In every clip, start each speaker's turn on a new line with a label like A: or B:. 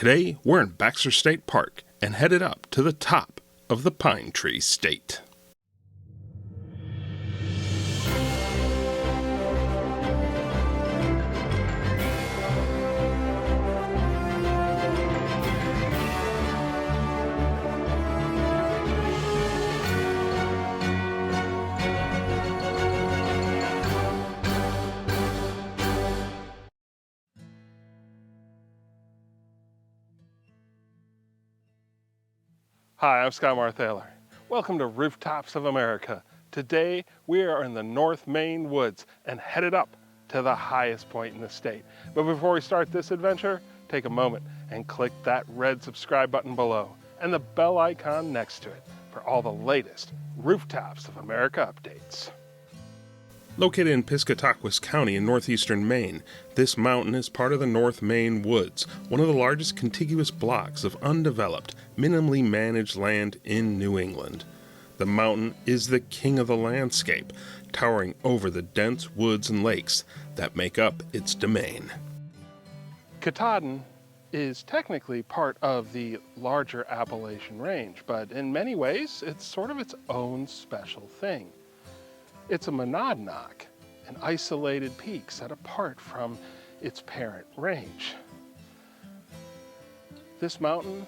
A: Today, we're in Baxter State Park and headed up to the top of the Pine Tree State. Hi, I'm Skye Marthaler. Welcome to Rooftops of America. Today we are in the North Maine Woods and headed up to the highest point in the state. But before we start this adventure, take a moment and click that red subscribe button below and the bell icon next to it for all the latest Rooftops of America updates. Located in Piscataquis County in northeastern Maine, this mountain is part of the North Maine Woods, one of the largest contiguous blocks of undeveloped, minimally managed land in New England. The mountain is the king of the landscape, towering over the dense woods and lakes that make up its domain. Katahdin is technically part of the larger Appalachian range, but in many ways it's sort of its own special thing. It's a monadnock, an isolated peak set apart from its parent range. This mountain,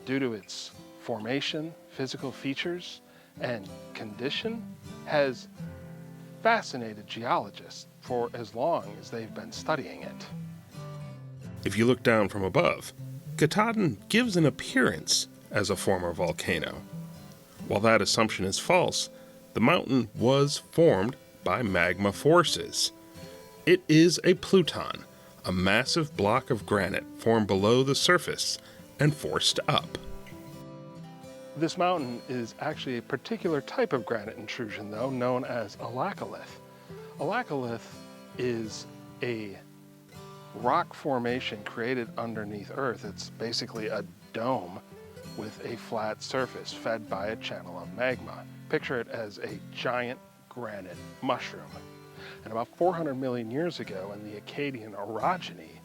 A: due to its formation, physical features, and condition, has fascinated geologists for as long as they've been studying it. If you look down from above, Katahdin gives an appearance as a former volcano. While that assumption is false, the mountain was formed by magma forces. It is a pluton, a massive block of granite formed below the surface and forced up. This mountain is actually a particular type of granite intrusion, though, known as alacholith. Alacholith is a rock formation created underneath Earth. It's basically a dome with a flat surface fed by a channel of magma. Picture it as a giant granite mushroom. And about 400 million years ago in the Akkadian orogeny,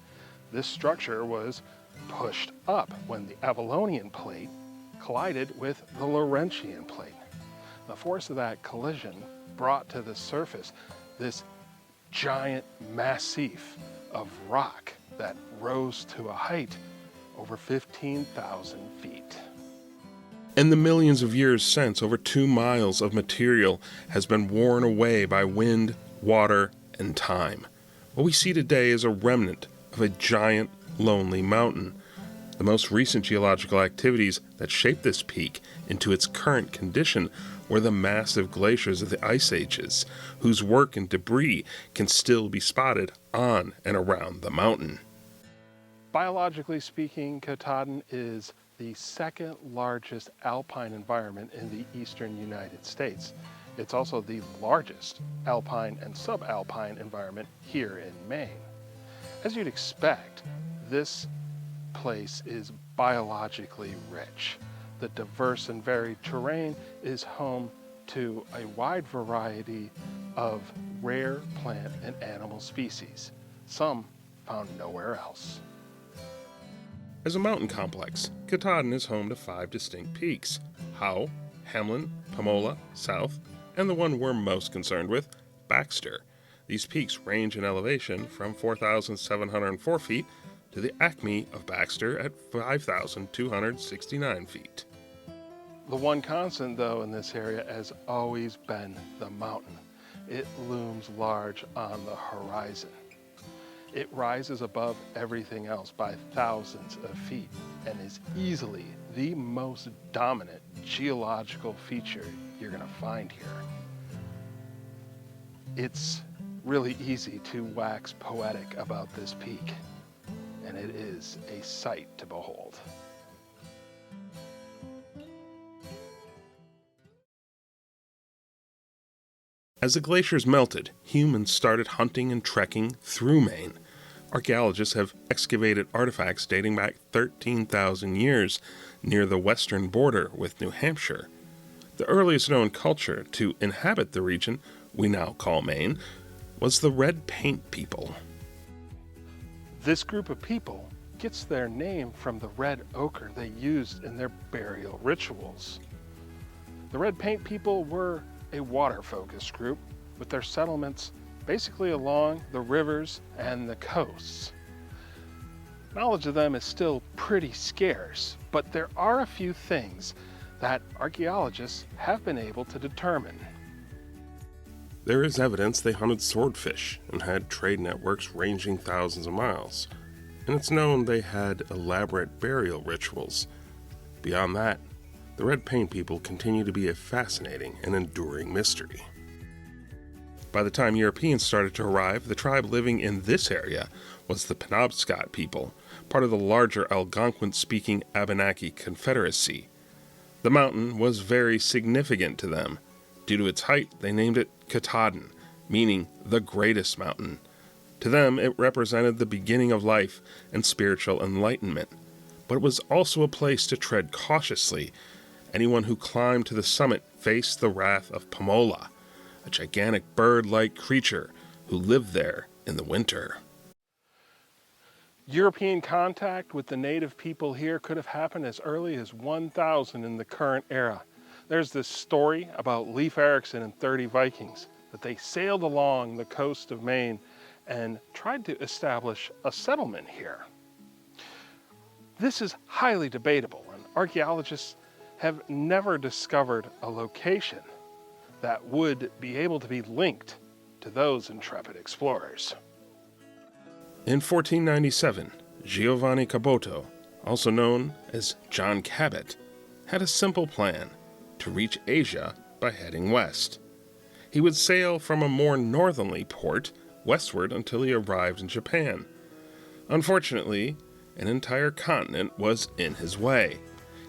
A: this structure was pushed up when the Avalonian plate collided with the Laurentian plate. The force of that collision brought to the surface this giant massif of rock that rose to a height over 15,000 feet. In the millions of years since, over 2 miles of material has been worn away by wind, water, and time. What we see today is a remnant of a giant, lonely mountain. The most recent geological activities that shaped this peak into its current condition were the massive glaciers of the ice ages, whose work and debris can still be spotted on and around the mountain. Biologically speaking, Katahdin is the second largest alpine environment in the eastern United States. It's also the largest alpine and subalpine environment here in Maine. As you'd expect, this place is biologically rich. The diverse and varied terrain is home to a wide variety of rare plant and animal species, some found nowhere else. As a mountain complex, Katahdin is home to 5 distinct peaks: Howe, Hamlin, Pomola, South, and the one we're most concerned with, Baxter. These peaks range in elevation from 4,704 feet to the acme of Baxter at 5,269 feet. The one constant, though, in this area has always been the mountain. It looms large on the horizon. It rises above everything else by thousands of feet and is easily the most dominant geological feature you're going to find here. It's really easy to wax poetic about this peak, and it is a sight to behold. As the glaciers melted, humans started hunting and trekking through Maine. Archaeologists have excavated artifacts dating back 13,000 years near the western border with New Hampshire. The earliest known culture to inhabit the region we now call Maine was the Red Paint people. This group of people gets their name from the red ochre they used in their burial rituals. The red paint people were a water-focused group with their settlements basically along the rivers and the coasts. Knowledge of them is still pretty scarce, but there are a few things that archaeologists have been able to determine.
B: There is evidence they hunted swordfish and had trade networks ranging thousands of miles, and it's known they had elaborate burial rituals. Beyond that, the red paint people continue to be a fascinating and enduring mystery. By the time Europeans started to arrive, the tribe living in this area was the Penobscot people, part of the larger Algonquin-speaking Abenaki Confederacy. The mountain was very significant to them. Due to its height, they named it Katahdin, meaning the greatest mountain. To them, it represented the beginning of life and spiritual enlightenment, but it was also a place to tread cautiously. Anyone who climbed to the summit faced the wrath of Pomola, a gigantic bird-like creature who lived there in the winter.
A: European contact with the native people here could have happened as early as 1000 in the current era. There's this story about Leif Erikson and 30 Vikings that they sailed along the coast of Maine and tried to establish a settlement here. This is highly debatable, and archaeologists have never discovered a location that would be able to be linked to those intrepid explorers.
B: In 1497, Giovanni Caboto, also known as John Cabot, had a simple plan to reach Asia by heading west. He would sail from a more northerly port westward until he arrived in Japan. Unfortunately, an entire continent was in his way.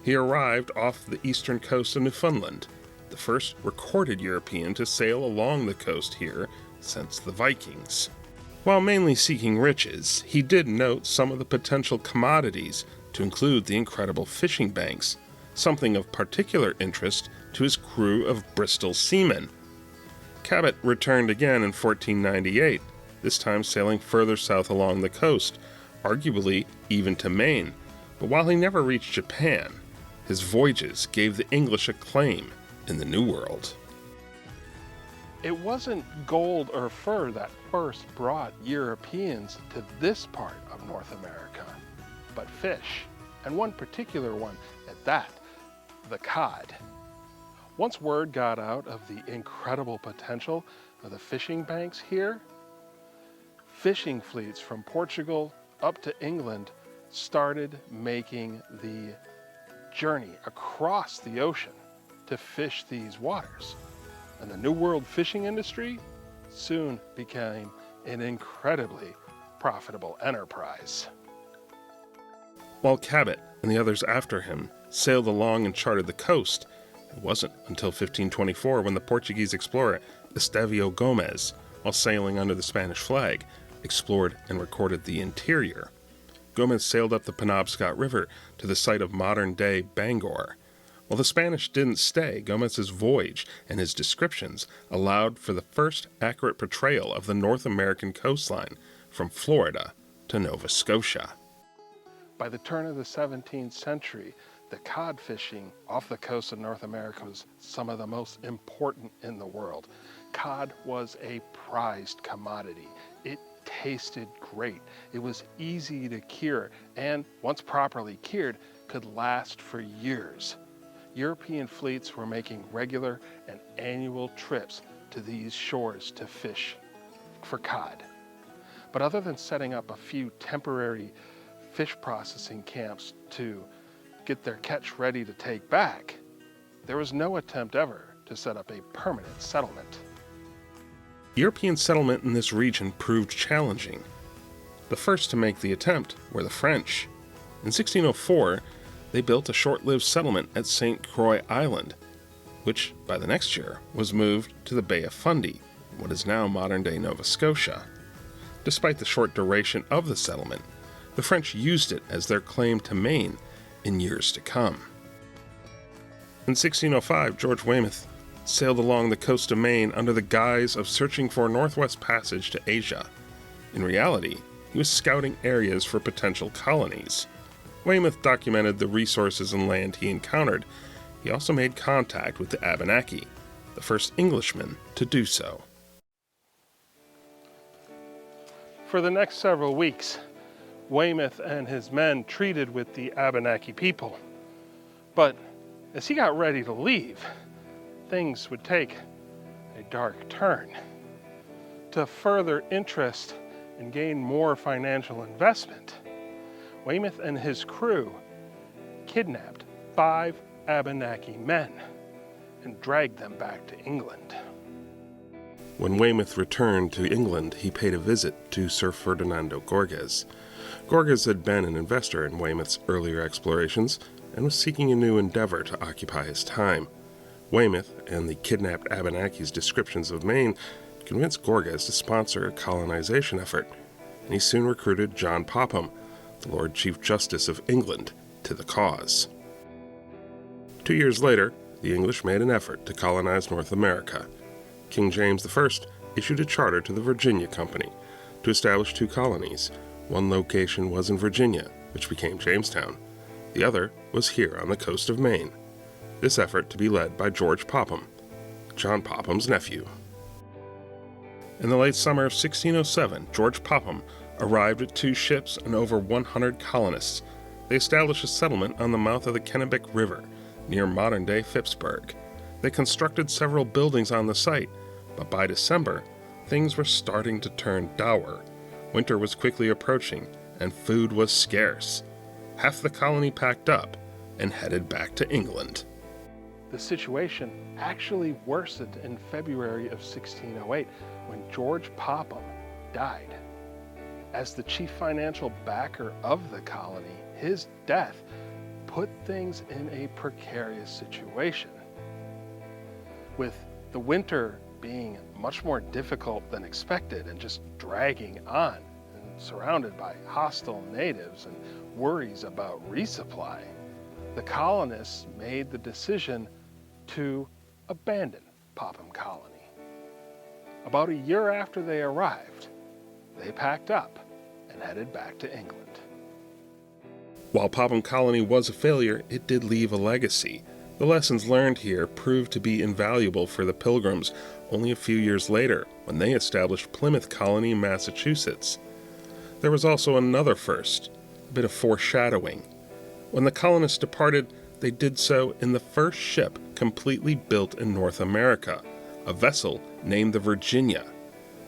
B: He arrived off the eastern coast of Newfoundland, the first recorded European to sail along the coast here since the Vikings. While mainly seeking riches, he did note some of the potential commodities, to include the incredible fishing banks, something of particular interest to his crew of Bristol seamen. Cabot returned again in 1498, this time sailing further south along the coast, arguably even to Maine, but while he never reached Japan, his voyages gave the English a claim in the New World.
A: It wasn't gold or fur that first brought Europeans to this part of North America, but fish, and one particular one at that, the cod. Once word got out of the incredible potential of the fishing banks here, fishing fleets from Portugal up to England started making the journey across the ocean to fish these waters. And the New World fishing industry soon became an incredibly profitable enterprise.
B: While Cabot and the others after him sailed along and charted the coast, it wasn't until 1524 when the Portuguese explorer Estevão Gomes, while sailing under the Spanish flag, explored and recorded the interior. Gomes sailed up the Penobscot River to the site of modern-day Bangor. While the Spanish didn't stay, Gomez's voyage and his descriptions allowed for the first accurate portrayal of the North American coastline from Florida to Nova Scotia.
A: By the turn of the 17th century, the cod fishing off the coast of North America was some of the most important in the world. Cod was a prized commodity. It tasted great. It was easy to cure, and once properly cured, could last for years. European fleets were making regular and annual trips to these shores to fish for cod. But other than setting up a few temporary fish processing camps to get their catch ready to take back, there was no attempt ever to set up a permanent settlement.
B: European settlement in this region proved challenging. The first to make the attempt were the French. In 1604, they built a short-lived settlement at St. Croix Island, which, by the next year, was moved to the Bay of Fundy, what is now modern-day Nova Scotia. Despite the short duration of the settlement, the French used it as their claim to Maine in years to come. In 1605, George Weymouth sailed along the coast of Maine under the guise of searching for a northwest passage to Asia. In reality, he was scouting areas for potential colonies. Weymouth documented the resources and land he encountered. He also made contact with the Abenaki, the first Englishmen to do so.
A: For the next several weeks, Weymouth and his men treated with the Abenaki people. But as he got ready to leave, things would take a dark turn. To further interest and gain more financial investment, Weymouth and his crew kidnapped 5 Abenaki men and dragged them back to England.
B: When Weymouth returned to England, he paid a visit to Sir Ferdinando Gorges. Gorges had been an investor in Weymouth's earlier explorations and was seeking a new endeavor to occupy his time. Weymouth and the kidnapped Abenaki's descriptions of Maine convinced Gorges to sponsor a colonization effort, and he soon recruited John Popham, the Lord Chief Justice of England, to the cause. 2 years later, the English made an effort to colonize North America. King James I issued a charter to the Virginia Company to establish 2 colonies. One location was in Virginia, which became Jamestown. The other was here on the coast of Maine. This effort to be led by George Popham, John Popham's nephew. In the late summer of 1607, George Popham arrived with 2 ships and over 100 colonists. They established a settlement on the mouth of the Kennebec River, near modern-day Phippsburg. They constructed several buildings on the site, but by December, things were starting to turn dour. Winter was quickly approaching, and food was scarce. Half the colony packed up and headed back to England.
A: The situation actually worsened in February of 1608 when George Popham died. As the chief financial backer of the colony, his death put things in a precarious situation. With the winter being much more difficult than expected and just dragging on, and surrounded by hostile natives and worries about resupply, the colonists made the decision to abandon Popham Colony. About a year after they arrived, they packed up and headed back to England.
B: While Popham Colony was a failure, it did leave a legacy. The lessons learned here proved to be invaluable for the Pilgrims only a few years later when they established Plymouth Colony in Massachusetts. There was also another first, a bit of foreshadowing. When the colonists departed, they did so in the first ship completely built in North America, a vessel named the Virginia,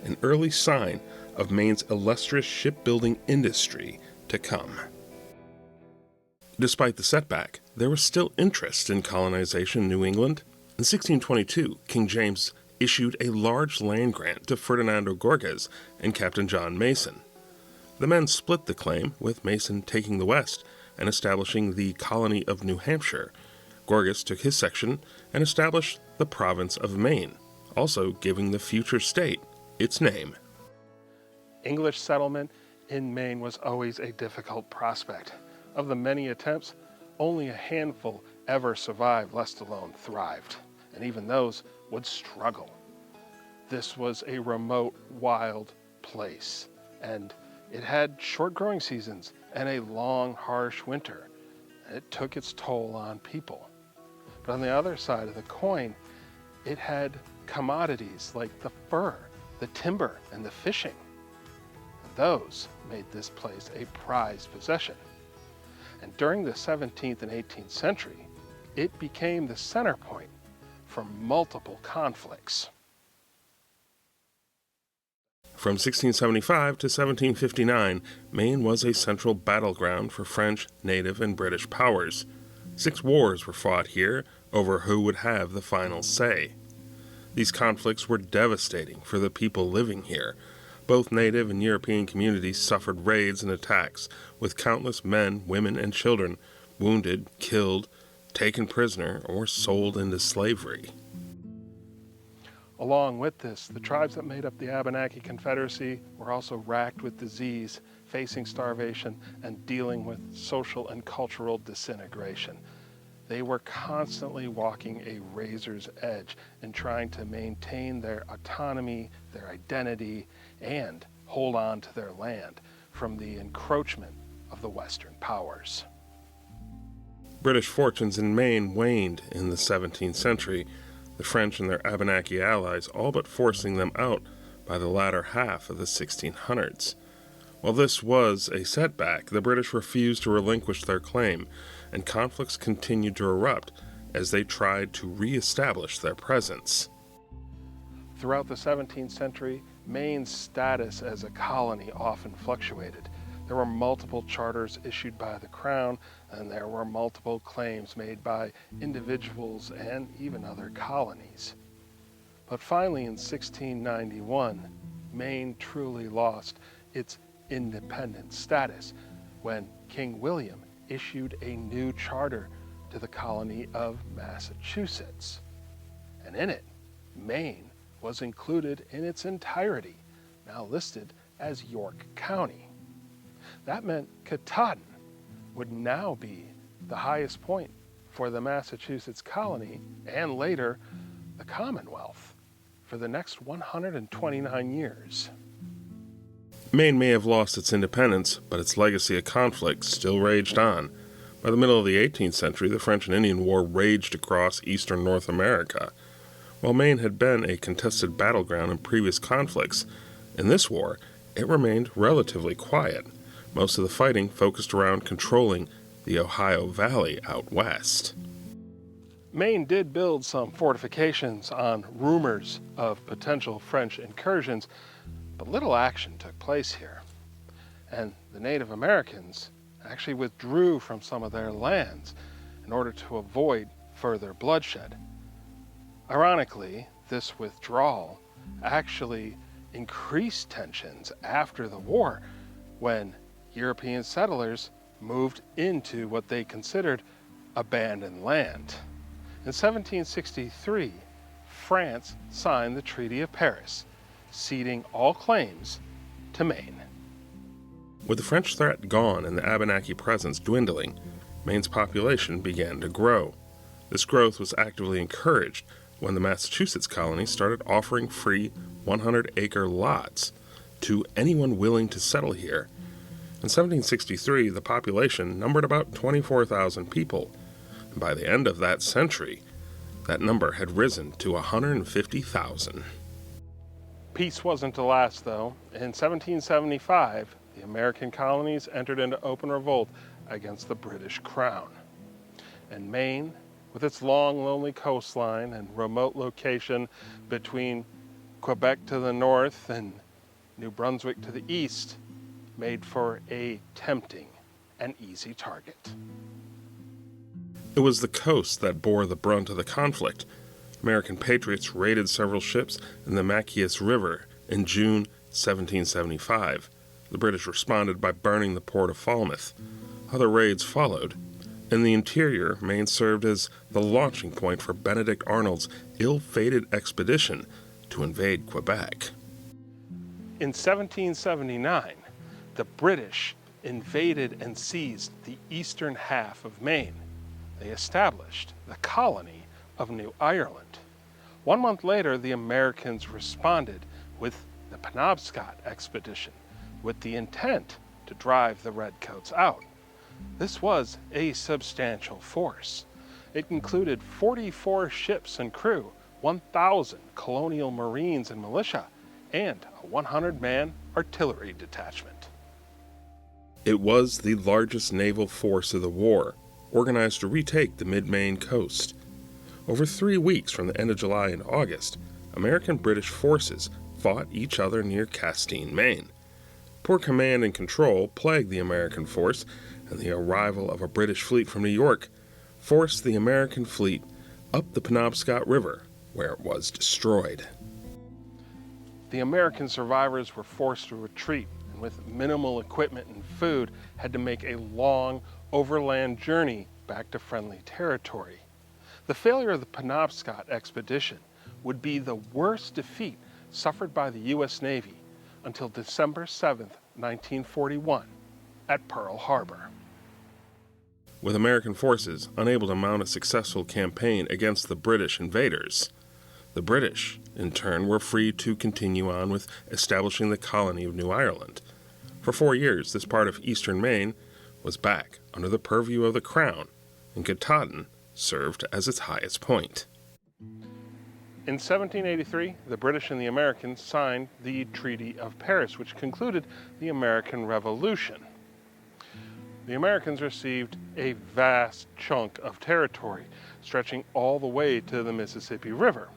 B: an early sign of Maine's illustrious shipbuilding industry to come. Despite the setback, there was still interest in colonization in New England. In 1622, King James issued a large land grant to Ferdinando Gorges and Captain John Mason. The men split the claim, with Mason taking the west and establishing the colony of New Hampshire. Gorges took his section and established the province of Maine, also giving the future state its name.
A: English settlement in Maine was always a difficult prospect. Of the many attempts, only a handful ever survived, let alone thrived, and even those would struggle. This was a remote, wild place, and it had short growing seasons and a long, harsh winter. It took its toll on people. But on the other side of the coin, it had commodities like the fur, the timber, and the fishing. And those made this place a prized possession. And during the 17th and 18th century, it became the center point for multiple conflicts.
B: From 1675 to 1759, Maine was a central battleground for French, native, and British powers. 6 wars were fought here over who would have the final say. These conflicts were devastating for the people living here. Both native and European communities suffered raids and attacks, with countless men, women, and children wounded, killed, taken prisoner, or sold into slavery.
A: Along with this, the tribes that made up the Abenaki Confederacy were also racked with disease, facing starvation, and dealing with social and cultural disintegration. They were constantly walking a razor's edge and trying to maintain their autonomy, their identity, and hold on to their land. from the encroachment of the Western powers.
B: British fortunes in Maine waned in the 17th century, the French and their Abenaki allies all but forcing them out by the latter half of the 1600s. While this was a setback, the British refused to relinquish their claim, and conflicts continued to erupt as they tried to re-establish their presence.
A: Throughout the 17th century, Maine's status as a colony often fluctuated. There were multiple charters issued by the Crown, and there were multiple claims made by individuals and even other colonies. But finally, in 1691, Maine truly lost its independent status when King William issued a new charter to the colony of Massachusetts. And in it, Maine was included in its entirety, now listed as York County. That meant Katahdin would now be the highest point for the Massachusetts colony and later the Commonwealth for the next 129 years.
B: Maine may have lost its independence, but its legacy of conflict still raged on. By the middle of the 18th century, the French and Indian War raged across eastern North America. While Maine had been a contested battleground in previous conflicts, in this war, it remained relatively quiet. Most of the fighting focused around controlling the Ohio Valley out west.
A: Maine did build some fortifications on rumors of potential French incursions, but little action took place here. And the Native Americans actually withdrew from some of their lands in order to avoid further bloodshed. Ironically, this withdrawal actually increased tensions after the war when European settlers moved into what they considered abandoned land. In 1763, France signed the Treaty of Paris, ceding all claims to Maine.
B: With the French threat gone and the Abenaki presence dwindling, Maine's population began to grow. This growth was actively encouraged when the Massachusetts colony started offering free 100-acre lots to anyone willing to settle here. In 1763, the population numbered about 24,000 people, and by the end of that century, that number had risen to 150,000.
A: Peace wasn't to last, though. In 1775, the American colonies entered into open revolt against the British Crown. And Maine, with its long, lonely coastline and remote location between Quebec to the north and New Brunswick to the east, made for a tempting and easy target.
B: It was the coast that bore the brunt of the conflict. American patriots raided several ships in the Machias River in June 1775. The British responded by burning the port of Falmouth. Other raids followed. In the interior, Maine served as the launching point for Benedict Arnold's ill-fated expedition to invade Quebec.
A: In 1779, the British invaded and seized the eastern half of Maine. They established the colony of New Ireland. 1 month later, the Americans responded with the Penobscot expedition with the intent to drive the Redcoats out. This was a substantial force. It included 44 ships and crew, 1,000 Colonial Marines and militia, and a 100-man artillery detachment.
B: It was the largest naval force of the war, organized to retake the mid-Maine coast. Over 3 weeks from the end of July and August, American-British forces fought each other near Castine, Maine. Poor command and control plagued the American force, and the arrival of a British fleet from New York forced the American fleet up the Penobscot River, where it was destroyed.
A: The American survivors were forced to retreat, and with minimal equipment and food, had to make a long overland journey back to friendly territory. The failure of the Penobscot expedition would be the worst defeat suffered by the U.S. Navy until December 7, 1941, at Pearl Harbor.
B: With American forces unable to mount a successful campaign against the British invaders, the British, in turn, were free to continue on with establishing the colony of New Ireland. For 4 years, this part of eastern Maine was back under the purview of the Crown, and Katahdin served as its highest point.
A: In 1783, the British and the Americans signed the Treaty of Paris, which concluded the American Revolution. The Americans received a vast chunk of territory, stretching all the way to the Mississippi River.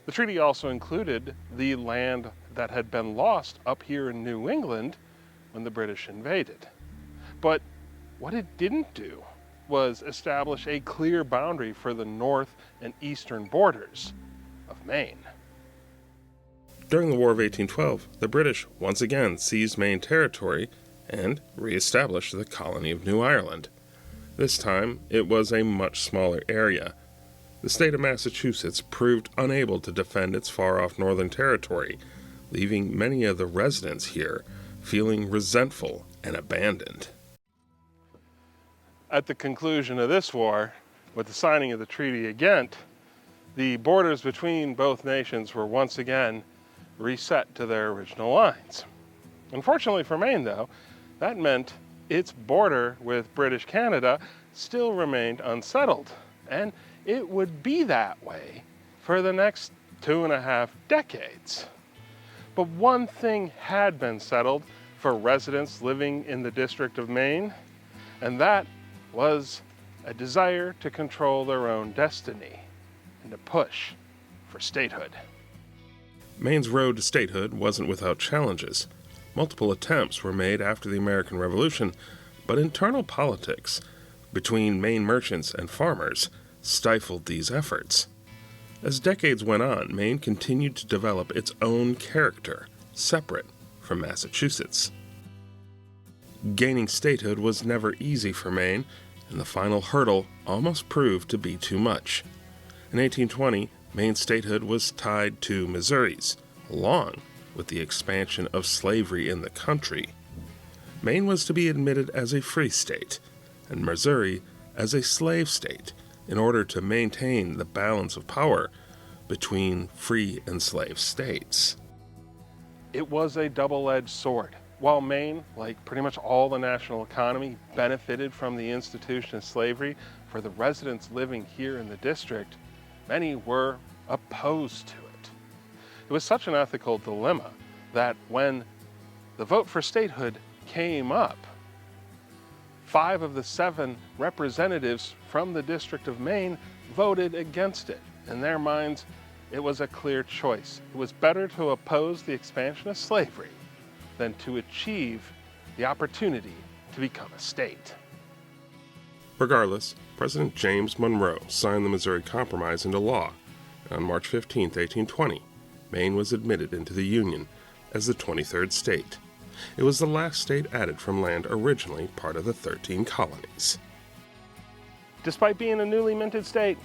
A: The treaty also included the land that had been lost up here in New England when the British invaded. But what it didn't do was establish a clear boundary for the north and eastern borders of Maine.
B: During the War of 1812, the British once again seized Maine territory and re-established the colony of New Ireland. This time, it was a much smaller area. The state of Massachusetts proved unable to defend its far-off northern territory, leaving many of the residents here feeling resentful and abandoned.
A: At the conclusion of this war, with the signing of the Treaty of Ghent, the borders between both nations were once again reset to their original lines. Unfortunately for Maine, though, that meant its border with British Canada still remained unsettled, and it would be that way for the next 2.5 decades. But one thing had been settled for residents living in the District of Maine, and that was a desire to control their own destiny and to push for statehood.
B: Maine's road to statehood wasn't without challenges. Multiple attempts were made after the American Revolution, but internal politics between Maine merchants and farmers stifled these efforts. As decades went on, Maine continued to develop its own character, separate from Massachusetts. Gaining statehood was never easy for Maine, and the final hurdle almost proved to be too much. In 1820, Maine's statehood was tied to Missouri's, along with the expansion of slavery in the country. Maine was to be admitted as a free state, and Missouri as a slave state, in order to maintain the balance of power between free and slave states.
A: It was a double-edged sword. While Maine, like pretty much all the national economy, benefited from the institution of slavery, for the residents living here in the district, many were opposed to it. It was such an ethical dilemma that when the vote for statehood came up, 5 of the 7 representatives from the District of Maine voted against it. In their minds, it was a clear choice. It was better to oppose the expansion of slavery than to achieve the opportunity to become a state.
B: Regardless, President James Monroe signed the Missouri Compromise into law, and on March 15, 1820, Maine was admitted into the Union as the 23rd state. It was the last state added from land originally part of the 13 colonies.
A: Despite being a newly minted state,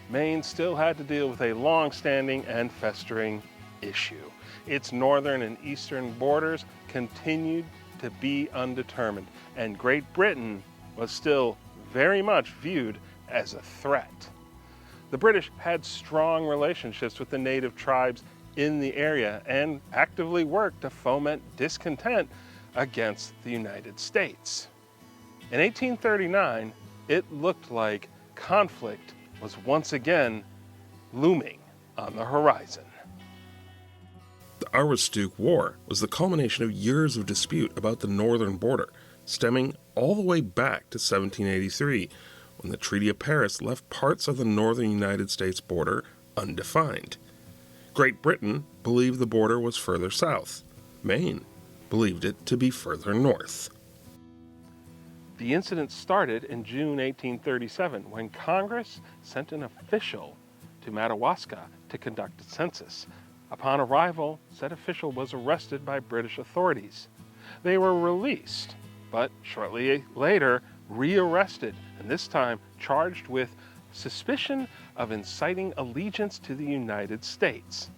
A: Maine still had to deal with a long-standing and festering issue. Its northern and eastern borders continued to be undetermined, and Great Britain was still very much viewed as a threat. The British had strong relationships with the native tribes in the area and actively worked to foment discontent against the United States. In 1839, it looked like conflict was once again looming on the horizon.
B: The Aroostook War was the culmination of years of dispute about the northern border, stemming all the way back to 1783, when the Treaty of Paris left parts of the northern United States border undefined. Great Britain believed the border was further south. Maine believed it to be further north.
A: The incident started in June 1837 when Congress sent an official to Madawaska to conduct a census. Upon arrival, said official was arrested by British authorities. They were released, but shortly later rearrested, and this time charged with suspicion of inciting allegiance to the United States.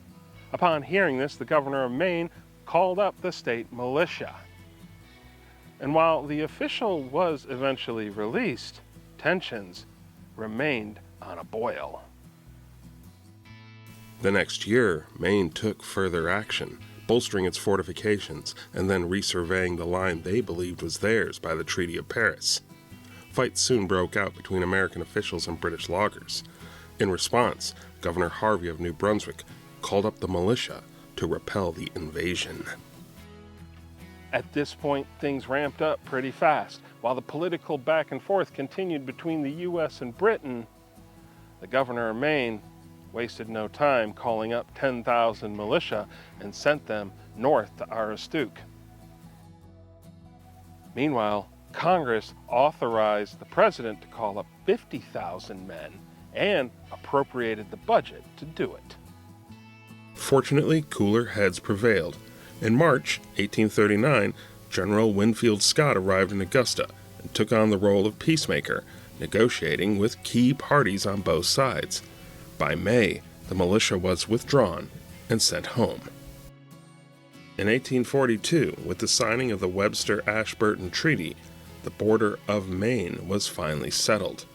A: Upon hearing this, the governor of Maine called up the state militia. And while the official was eventually released, tensions remained on a boil.
B: The next year, Maine took further action, bolstering its fortifications and then resurveying the line they believed was theirs by the Treaty of Paris. Fights soon broke out between American officials and British loggers. In response, Governor Harvey of New Brunswick called up the militia to repel the invasion.
A: At this point, things ramped up pretty fast. While the political back and forth continued between the U.S. and Britain, the governor of Maine wasted no time calling up 10,000 militia and sent them north to Aroostook. Meanwhile, Congress authorized the president to call up 50,000 men and appropriated the budget to do it.
B: Fortunately, cooler heads prevailed. In March 1839, General Winfield Scott arrived in Augusta and took on the role of peacemaker, negotiating with key parties on both sides. By May, the militia was withdrawn and sent home. In 1842, with the signing of the Webster-Ashburton Treaty, the border of Maine was finally settled.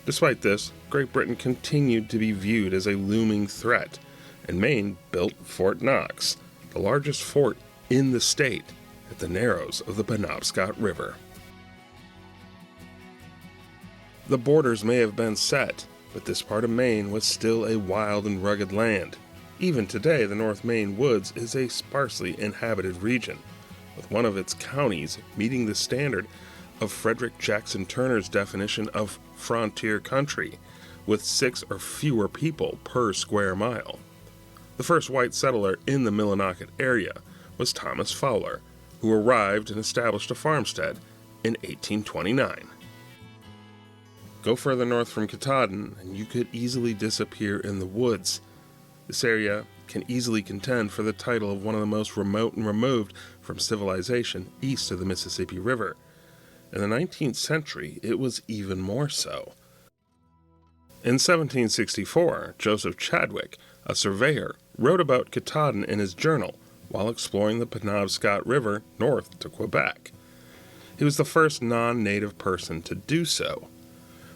B: Despite this, Great Britain continued to be viewed as a looming threat, and Maine built Fort Knox, the largest fort in the state, at the narrows of the Penobscot River. The borders may have been set, but this part of Maine was still a wild and rugged land. Even today, the North Maine Woods is a sparsely inhabited region, with one of its counties meeting the standard of Frederick Jackson Turner's definition of frontier country, with 6 or fewer people per square mile. The first white settler in the Millinocket area was Thomas Fowler, who arrived and established a farmstead in 1829. Go further north from Katahdin, and you could easily disappear in the woods. This area can easily contend for the title of one of the most remote and removed from civilization east of the Mississippi River. In the 19th century, it was even more so. In 1764, Joseph Chadwick, a surveyor, wrote about Katahdin in his journal while exploring the Penobscot River north to Quebec. He was the first non-native person to do so.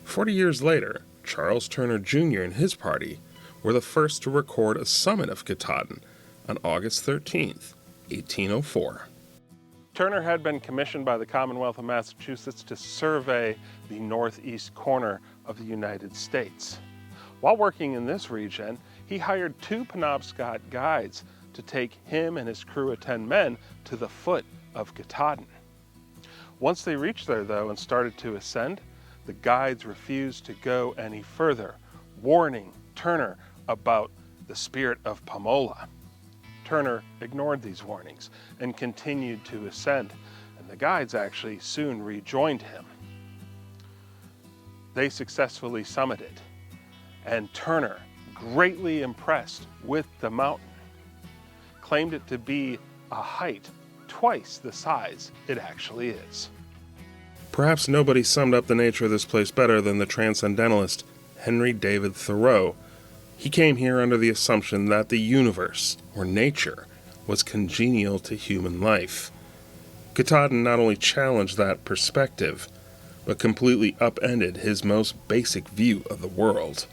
B: 40 years later, Charles Turner Jr. and his party were the first to record a summit of Katahdin on August 13, 1804.
A: Turner had been commissioned by the Commonwealth of Massachusetts to survey the northeast corner of the United States. While working in this region, he hired 2 Penobscot guides to take him and his crew of 10 men to the foot of Katahdin. Once they reached there, though, and started to ascend, the guides refused to go any further, warning Turner about the spirit of Pamola. Turner ignored these warnings and continued to ascend, and the guides actually soon rejoined him. They successfully summited, and Turner, greatly impressed with the mountain, claimed it to be a height twice the size it actually is.
B: Perhaps nobody summed up the nature of this place better than the transcendentalist Henry David Thoreau. He came here under the assumption that the universe, or nature, was congenial to human life. Katahdin not only challenged that perspective, but completely upended his most basic view of the world.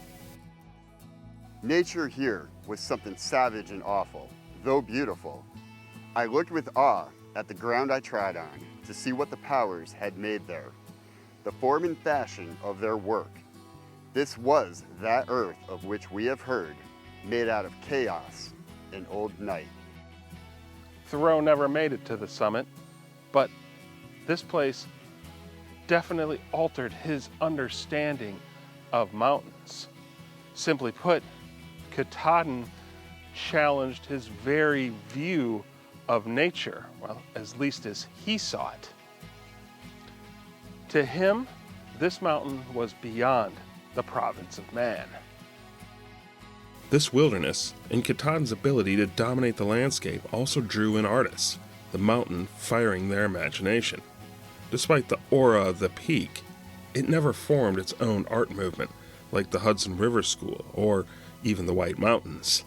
C: Nature here was something savage and awful, though beautiful. I looked with awe at the ground I trod on to see what the powers had made there, the form and fashion of their work. This was that earth of which we have heard, made out of chaos and old night.
A: Thoreau never made it to the summit, but this place definitely altered his understanding of mountains. Simply put, Katahdin challenged his very view of nature, well, at least as he saw it. To him, this mountain was beyond the province of man.
B: This wilderness and Katahdin's ability to dominate the landscape also drew in artists, the mountain firing their imagination. Despite the aura of the peak, it never formed its own art movement like the Hudson River School or even the White Mountains.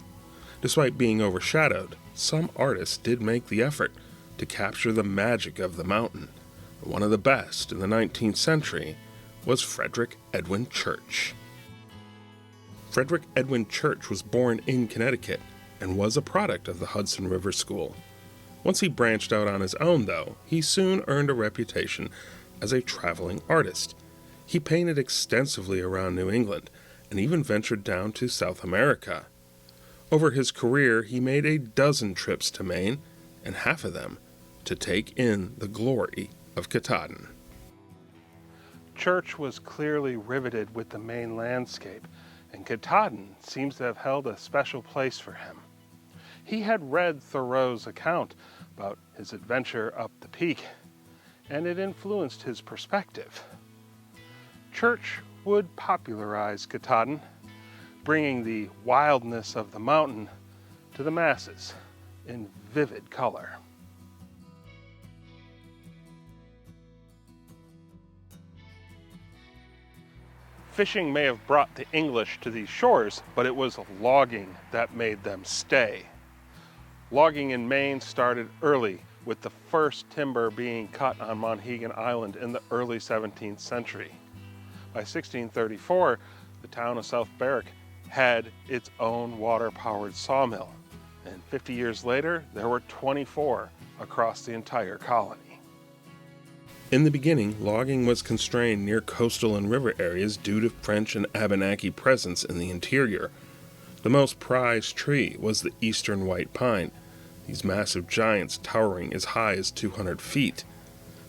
B: Despite being overshadowed, some artists did make the effort to capture the magic of the mountain. One of the best in the 19th century was Frederick Edwin Church. Frederick Edwin Church was born in Connecticut and was a product of the Hudson River School. Once he branched out on his own, though, he soon earned a reputation as a traveling artist. He painted extensively around New England and even ventured down to South America. Over his career, he made a dozen trips to Maine, and half of them to take in the glory of Katahdin.
A: Church was clearly riveted with the Maine landscape, and Katahdin seems to have held a special place for him. He had read Thoreau's account about his adventure up the peak, and it influenced his perspective. Church would popularize Katahdin, bringing the wildness of the mountain to the masses in vivid color. Fishing may have brought the English to these shores, but it was logging that made them stay. Logging in Maine started early, with the first timber being cut on Monhegan Island in the early 17th century. By 1634, the town of South Berwick had its own water-powered sawmill, and 50 years later, there were 24 across the entire colony.
B: In the beginning, logging was constrained near coastal and river areas due to French and Abenaki presence in the interior. The most prized tree was the eastern white pine, these massive giants towering as high as 200 feet.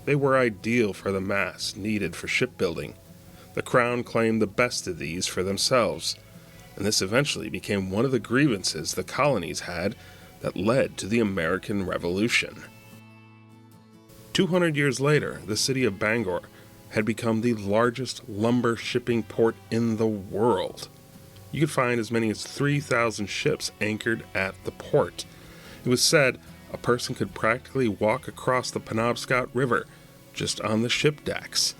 B: They were ideal for the masts needed for shipbuilding. The Crown claimed the best of these for themselves, and this eventually became one of the grievances the colonies had that led to the American Revolution. 200 years later, the city of Bangor had become the largest lumber shipping port in the world. You could find as many as 3,000 ships anchored at the port. It was said a person could practically walk across the Penobscot River just on the ship decks.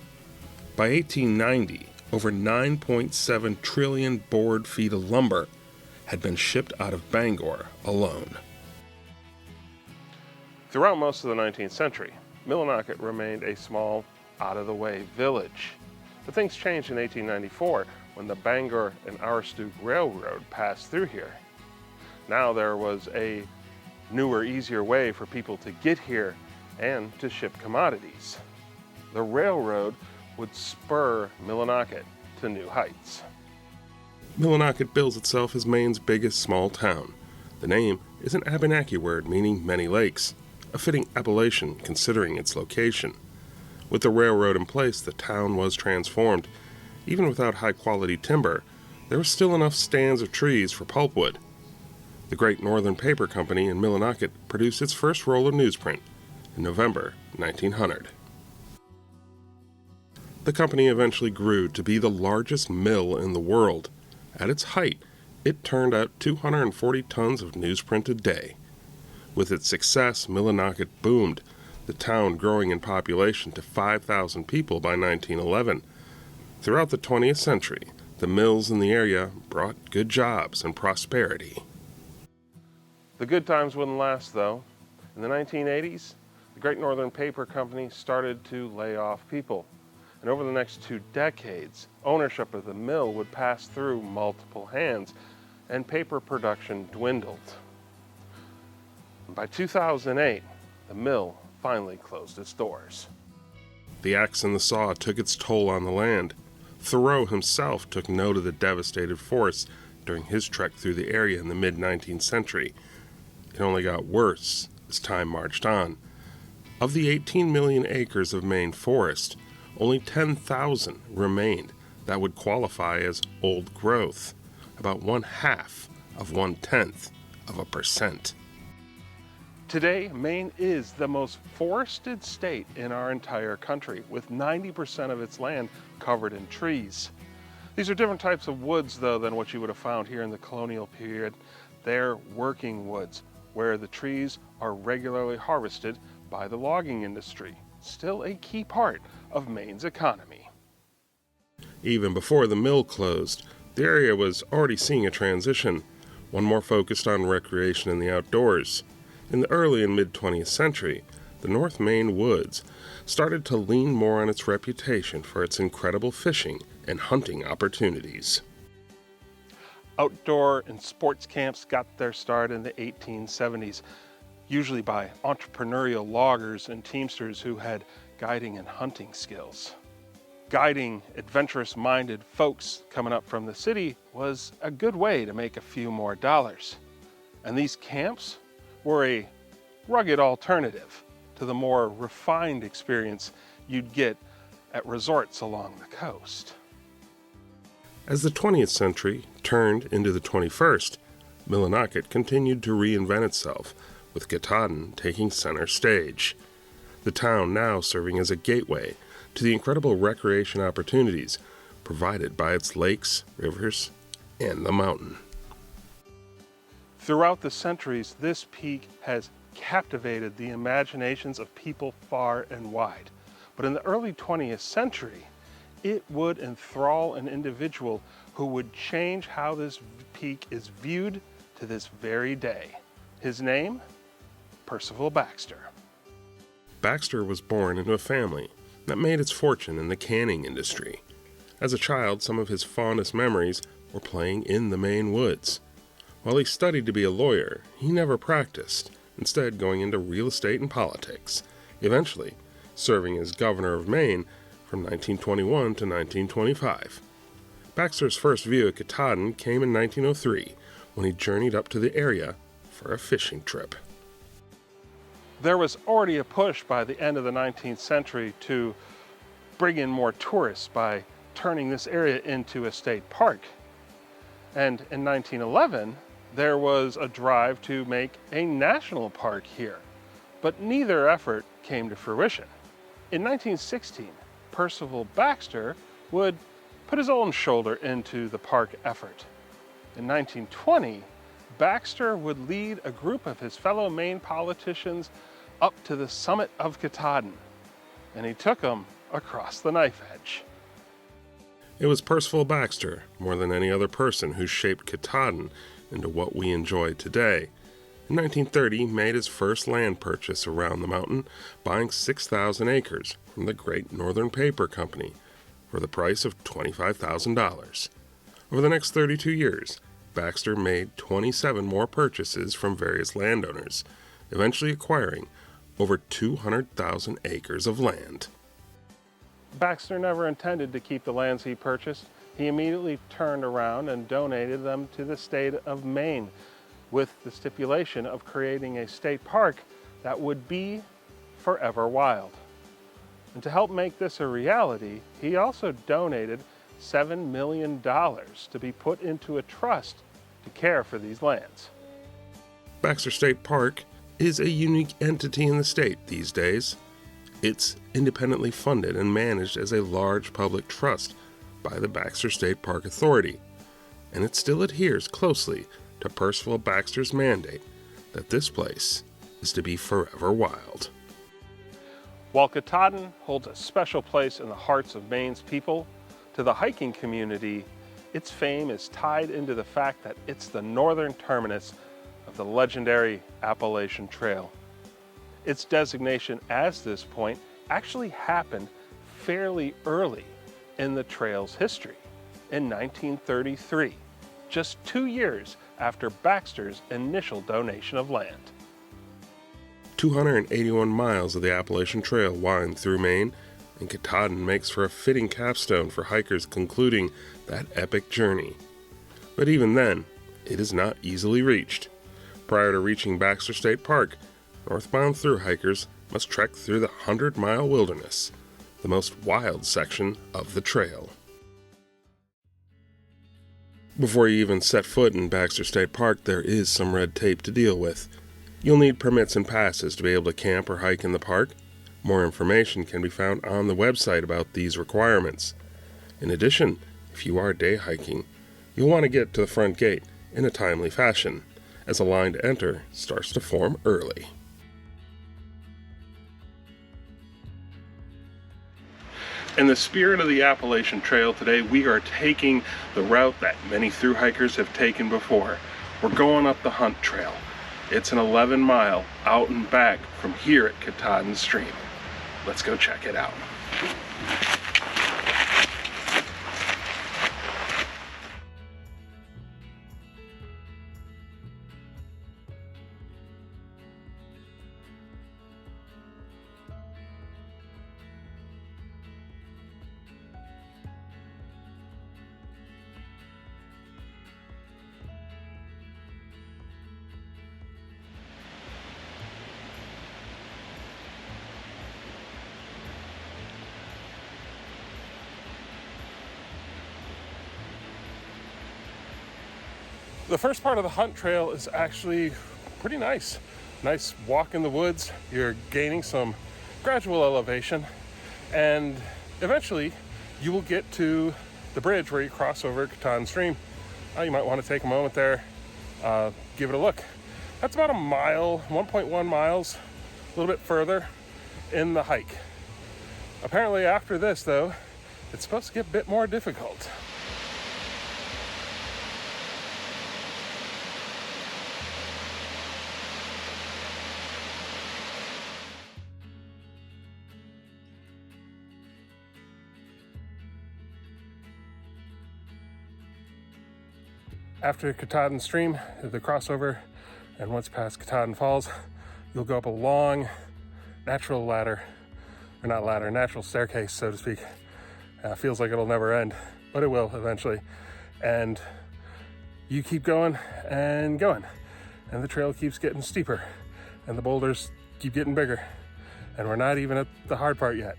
B: By 1890, over 9.7 trillion board feet of lumber had been shipped out of Bangor alone.
A: Throughout most of the 19th century, Millinocket remained a small, out-of-the-way village. But things changed in 1894 when the Bangor and Aroostook Railroad passed through here. Now there was a newer, easier way for people to get here and to ship commodities. The railroad would spur Millinocket to new heights.
B: Millinocket bills itself as Maine's biggest small town. The name is an Abenaki word meaning many lakes, a fitting appellation considering its location. With the railroad in place, the town was transformed. Even without high-quality timber, there was still enough stands of trees for pulpwood. The Great Northern Paper Company in Millinocket produced its first roll of newsprint in November 1900. The company eventually grew to be the largest mill in the world. At its height, it turned out 240 tons of newsprint a day. With its success, Millinocket boomed, the town growing in population to 5,000 people by 1911. Throughout the 20th century, the mills in the area brought good jobs and prosperity.
A: The good times wouldn't last, though. In the 1980s, the Great Northern Paper Company started to lay off people. And over the next 2 decades, ownership of the mill would pass through multiple hands, and paper production dwindled. By 2008, the mill finally closed its doors.
B: The axe and the saw took its toll on the land. Thoreau himself took note of the devastated forest during his trek through the area in the mid-19th century. It only got worse as time marched on. Of the 18 million acres of Maine forest, only 10,000 remained that would qualify as old growth, about 1/2 of 0.1%.
A: Today, Maine is the most forested state in our entire country, with 90% of its land covered in trees. These are different types of woods, though, than what you would have found here in the colonial period. They're working woods, where the trees are regularly harvested by the logging industry, still a key part of Maine's economy.
B: Even before the mill closed, the area was already seeing a transition, one more focused on recreation in the outdoors. In the early and mid-20th century, the North Maine Woods started to lean more on its reputation for its incredible fishing and hunting opportunities.
A: Outdoor and sports camps got their start in the 1870s, usually by entrepreneurial loggers and teamsters who had guiding and hunting skills. Guiding adventurous-minded folks coming up from the city was a good way to make a few more dollars. And these camps were a rugged alternative to the more refined experience you'd get at resorts along the coast.
B: As the 20th century turned into the 21st, Millinocket continued to reinvent itself, with Katahdin taking center stage. The town now serving as a gateway to the incredible recreation opportunities provided by its lakes, rivers, and the mountain.
A: Throughout the centuries, this peak has captivated the imaginations of people far and wide. But in the early 20th century, it would enthrall an individual who would change how this peak is viewed to this very day. His name? Percival Baxter.
B: Baxter was born into a family that made its fortune in the canning industry. As a child, some of his fondest memories were playing in the Maine Woods. While he studied to be a lawyer, he never practiced, instead going into real estate and politics, eventually serving as governor of Maine from 1921 to 1925. Baxter's first view of Katahdin came in 1903 when he journeyed up to the area for a fishing trip.
A: There was already a push by the end of the 19th century to bring in more tourists by turning this area into a state park. And in 1911, there was a drive to make a national park here, but neither effort came to fruition. In 1916, Percival Baxter would put his own shoulder into the park effort. In 1920, Baxter would lead a group of his fellow Maine politicians up to the summit of Katahdin, and he took them across the knife edge.
B: It was Percival Baxter, more than any other person, who shaped Katahdin into what we enjoy today. In 1930, he made his first land purchase around the mountain, buying 6,000 acres from the Great Northern Paper Company for the price of $25,000. Over the next 32 years, Baxter made 27 more purchases from various landowners, eventually acquiring over 200,000 acres of land.
A: Baxter never intended to keep the lands he purchased. He immediately turned around and donated them to the state of Maine, with the stipulation of creating a state park that would be forever wild. And to help make this a reality, he also donated $7 million to be put into a trust to care for these lands.
B: Baxter State Park is a unique entity in the state these days. It's independently funded and managed as a large public trust by the Baxter State Park Authority, and it still adheres closely to Percival Baxter's mandate that this place is to be forever wild.
A: While Katahdin holds a special place in the hearts of Maine's people, to the hiking community, its fame is tied into the fact that it's the northern terminus of the legendary Appalachian Trail. Its designation as this point actually happened fairly early in the trail's history, in 1933, just 2 years after Baxter's initial donation of land.
B: 281 miles of the Appalachian Trail wind through Maine, and Katahdin makes for a fitting capstone for hikers concluding that epic journey. But even then, it is not easily reached. Prior to reaching Baxter State Park, northbound through hikers must trek through the 100-mile wilderness, the most wild section of the trail. Before you even set foot in Baxter State Park, there is some red tape to deal with. You'll need permits and passes to be able to camp or hike in the park. More information can be found on the website about these requirements. In addition, if you are day hiking, you'll want to get to the front gate in a timely fashion, as a line to enter starts to form early.
A: In the spirit of the Appalachian Trail today, we are taking the route that many thru hikers have taken before. We're going up the Hunt Trail. It's an 11-mile out and back from here at Katahdin Stream. Let's go check it out.
B: The first part of the hunt trail is actually pretty nice. Nice walk in the woods. You're gaining some gradual elevation, and eventually you will get to the bridge where you cross over Katahdin Stream. You might want to take a moment there, give it a look. That's about a mile, 1.1 miles, a little bit further in the hike. Apparently after this, though, it's supposed to get a bit more difficult. After Katahdin Stream, the crossover, and once past Katahdin Falls, you'll go up a long natural ladder, or not ladder, natural staircase, so to speak. Feels like it'll never end, but it will eventually. And you keep going, and the trail keeps getting steeper, and the boulders keep getting bigger, and we're not even at the hard part yet.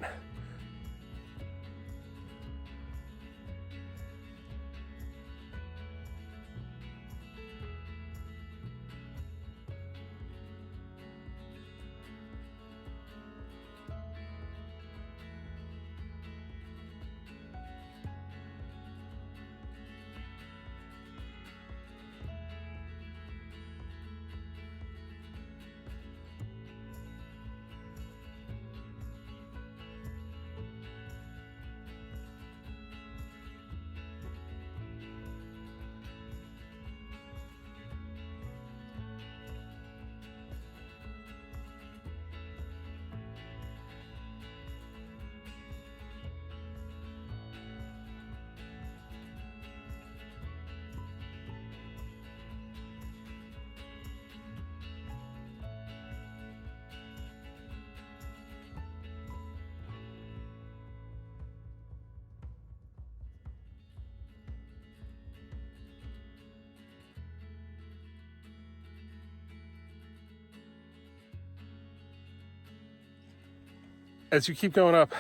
B: As you keep going up,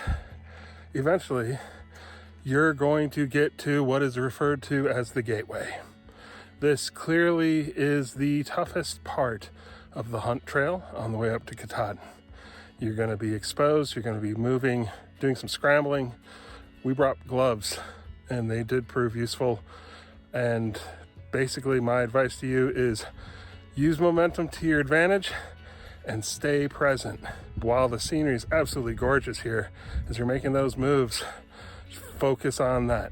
B: eventually you're going to get to what is referred to as the gateway. This clearly is the toughest part of the hunt trail on the way up to Katahdin. You're going to be exposed, you're going to be moving, doing some scrambling. We brought gloves and they did prove useful. And basically my advice to you is use momentum to your advantage and stay present. While the scenery is absolutely gorgeous here, as you're making those moves, focus on that.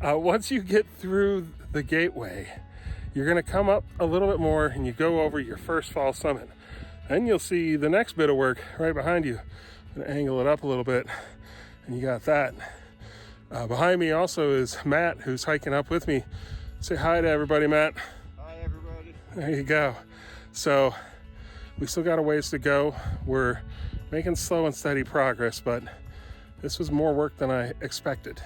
B: Once you get through the gateway, you're gonna come up a little bit more and you go over your first fall summit. Then you'll see the next bit of work right behind you. I'm gonna angle it up a little bit, and you got that. Behind me also is Matt, who's hiking up with me. Say hi to everybody, Matt.
C: Hi, everybody.
B: There you go. So we still got a ways to go. We're making slow and steady progress, but this was more work than I expected.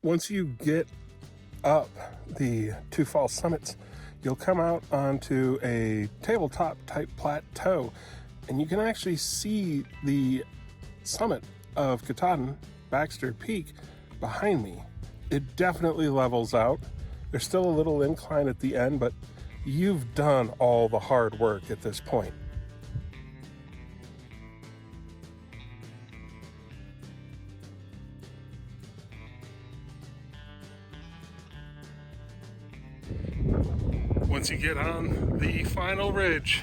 B: Once you get up the two falls summits, you'll come out onto a tabletop type plateau, and you can actually see the summit of Katahdin, Baxter Peak, behind me. It definitely levels out. There's still a little incline at the end, but you've done all the hard work at this point. Once you get on the final ridge,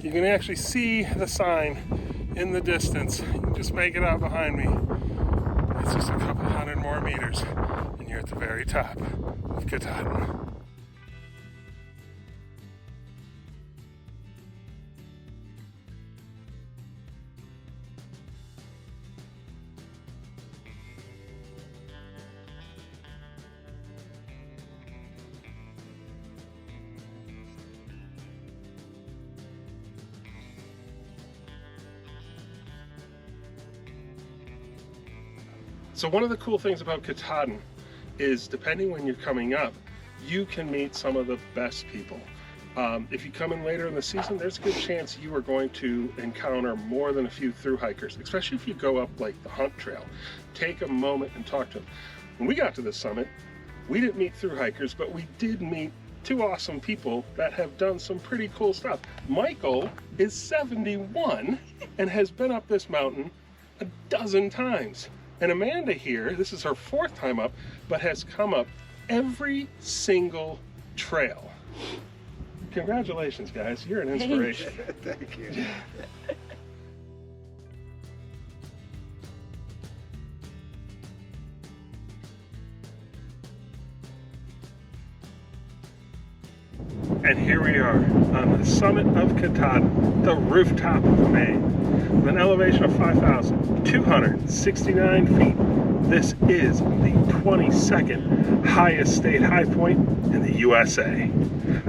B: you can actually see the sign in the distance. You can just make it out behind me. It's just a couple hundred more meters, and you're at the very top of Katahdin. So one of the cool things about Katahdin is, depending when you're coming up, you can meet some of the best people. If you come in later in the season, there's a good chance you are going to encounter more than a few thru hikers, especially if you go up like the Hunt Trail. Take a moment and talk to them. When we got to the summit, we didn't meet thru hikers, but we did meet two awesome people that have done some pretty cool stuff. Michael is 71 and has been up this mountain a dozen times. And Amanda here, this is her 4th time up, but has come up every single trail. Congratulations, guys. You're an inspiration.
C: Thank you.
B: And here we are on the summit of Katahdin, the rooftop of Maine, with an elevation of 5,269 feet. This is the 22nd highest state high point in the USA.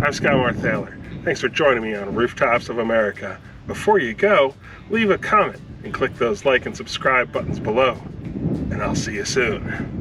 B: I'm Skye Marthaler. Thanks for joining me on Rooftops of America. Before you go, leave a comment and click those like and subscribe buttons below. And I'll see you soon.